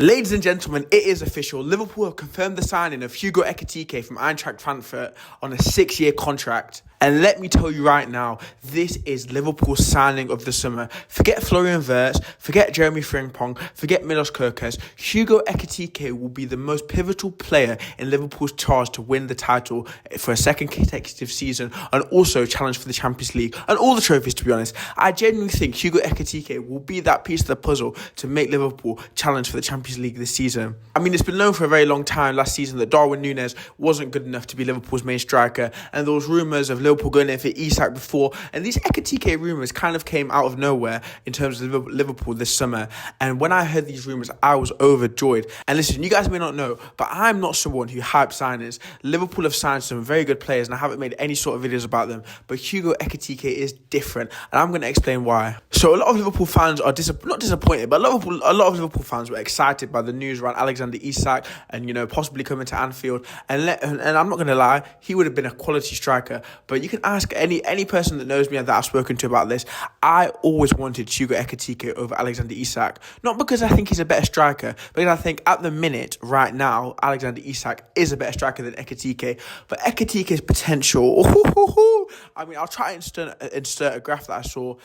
Ladies and gentlemen, it is official. Liverpool have confirmed the signing of Hugo Ekitike from Eintracht Frankfurt on a 6-year contract. And let me tell you right now, this is Liverpool's signing of the summer. Forget Florian Wirtz, forget Jeremy Frimpong, forget Milos Kerkez. Hugo Ekitike will be the most pivotal player in Liverpool's charge to win the title for a second consecutive season and also challenge for the Champions League and all the trophies, to be honest. I genuinely think Hugo Ekitike will be that piece of the puzzle to make Liverpool challenge for the Champions League this season. I mean, it's been known for a very long time last season that Darwin Núñez wasn't good enough to be Liverpool's main striker, and there was rumours of Liverpool going in for Isak before, and these Ekitike rumours kind of came out of nowhere in terms of Liverpool this summer. And when I heard these rumours, I was overjoyed. And listen, you guys may not know, but I'm not someone who hypes signings. Liverpool have signed some very good players, and I haven't made any sort of videos about them, but Hugo Ekitike is different, and I'm going to explain why. So a lot of Liverpool fans are not disappointed, but a lot of Liverpool fans were excited by the news around Alexander Isak and, possibly coming to Anfield. And I'm not going to lie, he would have been a quality striker. But you can ask any person that knows me and that I've spoken to about this. I always wanted Hugo Ekitike over Alexander Isak. Not because I think he's a better striker, but because I think at the minute, right now, Alexander Isak is a better striker than Ekitike. But Ekitike's potential, I mean, I'll try and insert a graph that I saw.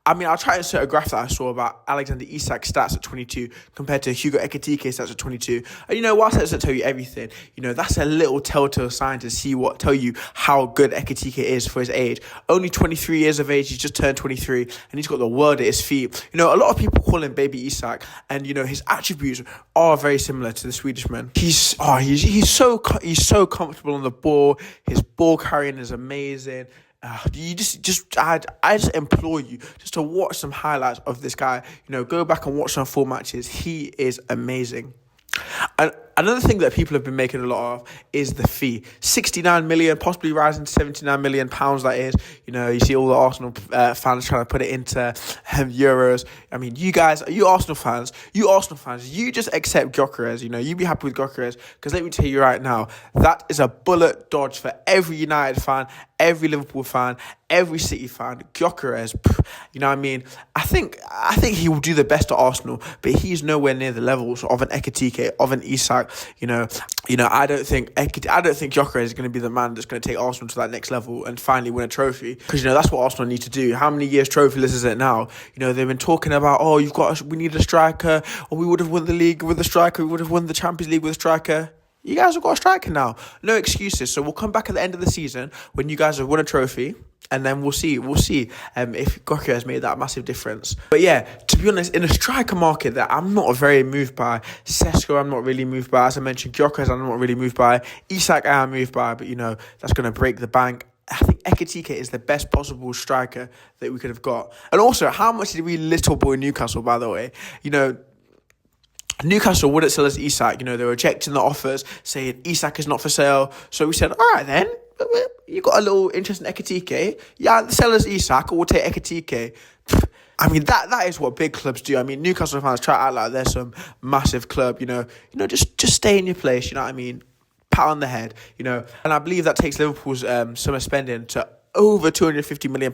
I'll try to insert a graph that I saw about Alexander Isak's stats at 22 compared to Hugo Ekitike's stats at 22. And whilst that doesn't tell you everything, that's a little telltale sign to tell you how good Ekitike is for his age. Only 23 years of age, he's just turned 23, and he's got the world at his feet. A lot of people call him Baby Isak, and his attributes are very similar to the Swedishman. He's so comfortable on the ball. His ball carrying is amazing. I just implore you just to watch some highlights of this guy. Go back and watch some full matches. He is amazing. And another thing that people have been making a lot of is the fee. 69 million, possibly rising to 79 million pounds, that is. You see all the Arsenal fans trying to put it into euros. I mean, you Arsenal fans, you just accept Gyökeres. You be happy with Gyökeres, because let me tell you right now, that is a bullet dodge for every United fan, every Liverpool fan, every City fan. Gyökeres, I think he will do the best at Arsenal, but he's nowhere near the levels of an Ekitike, of an Isak. I don't think Gyökeres is going to be the man that's going to take Arsenal to that next level and finally win a trophy, because that's what Arsenal need to do. How many years trophyless is it now? They've been talking about, we need a striker, or we would have won the league with a striker, we would have won the Champions League with a striker. You guys have got a striker now. No excuses. So we'll come back at the end of the season when you guys have won a trophy, and then we'll see if Gyökeres has made that massive difference. But yeah, to be honest, in a striker market that I'm not very moved by, Sesko I'm not really moved by, as I mentioned, Gyökeres I'm not really moved by, Isak I am moved by, but that's going to break the bank. I think Ekitike is the best possible striker that we could have got. And also, how much did we little boy Newcastle, by the way? Newcastle wouldn't sell us Isak. They were rejecting the offers, saying Isak is not for sale. So we said, all right then, you got a little interest in Ekitike. Yeah, sell us Isak, or we'll take Ekitike. I mean, that is what big clubs do. I mean, Newcastle fans try to act like they're some massive club. Just stay in your place. You know what I mean? Pat on the head. And I believe that takes Liverpool's summer spending to over £250 million,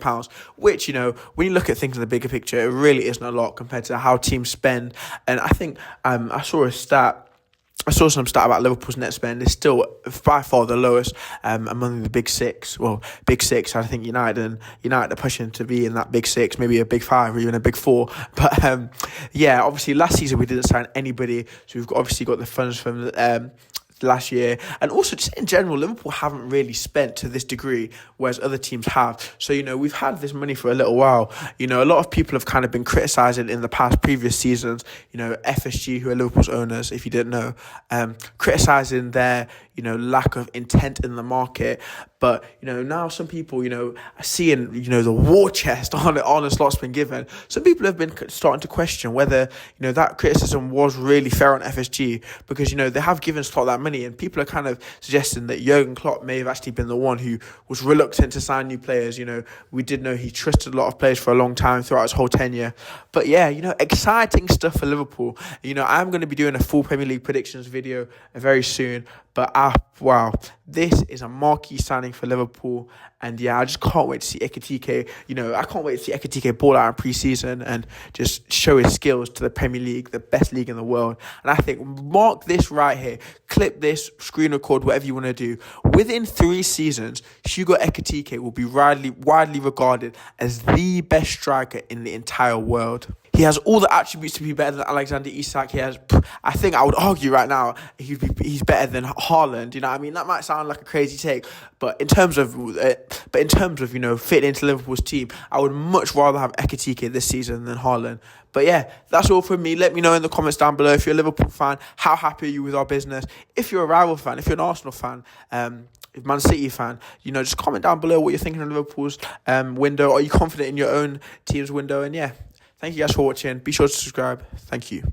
which, when you look at things in the bigger picture, it really isn't a lot compared to how teams spend. And I think I saw some stat about Liverpool's net spend is still by far the lowest among the big six. Well, big six, I think United are pushing to be in that big six, maybe a big five or even a big four. But obviously last season we didn't sign anybody, so we've obviously got the funds from last year, and also just in general, Liverpool haven't really spent to this degree, whereas other teams have. So we've had this money for a little while. A lot of people have kind of been criticising in the previous seasons, FSG, who are Liverpool's owners, if you didn't know, criticising their lack of intent in the market. But now some people are seeing the war chest on slot's been given. Some people have been starting to question whether that criticism was really fair on FSG, because they have given Slot that money, and people are kind of suggesting that Jurgen Klopp may have actually been the one who was reluctant to sign new players. We did know he trusted a lot of players for a long time throughout his whole tenure. But yeah, exciting stuff for Liverpool. I'm going to be doing a full Premier League predictions video very soon. But wow, this is a marquee signing for Liverpool. And yeah, I just can't wait to see Ekitike. I can't wait to see Ekitike ball out in pre-season and just show his skills to the Premier League, the best league in the world. And I think, mark this right here, clip this, screen record, whatever you want to do. Within 3 seasons, Hugo Ekitike will be widely regarded as the best striker in the entire world. He has all the attributes to be better than Alexander Isak. I think I would argue right now he's better than Haaland. You know what I mean? That might sound like a crazy take, but in terms of fitting into Liverpool's team, I would much rather have Ekitike this season than Haaland. But yeah, that's all from me. Let me know in the comments down below if you're a Liverpool fan, how happy are you with our business? If you're a rival fan, if you're an Arsenal fan, if Man City fan, just comment down below what you're thinking of Liverpool's window. Are you confident in your own team's window? And yeah. Thank you guys for watching. Be sure to subscribe. Thank you.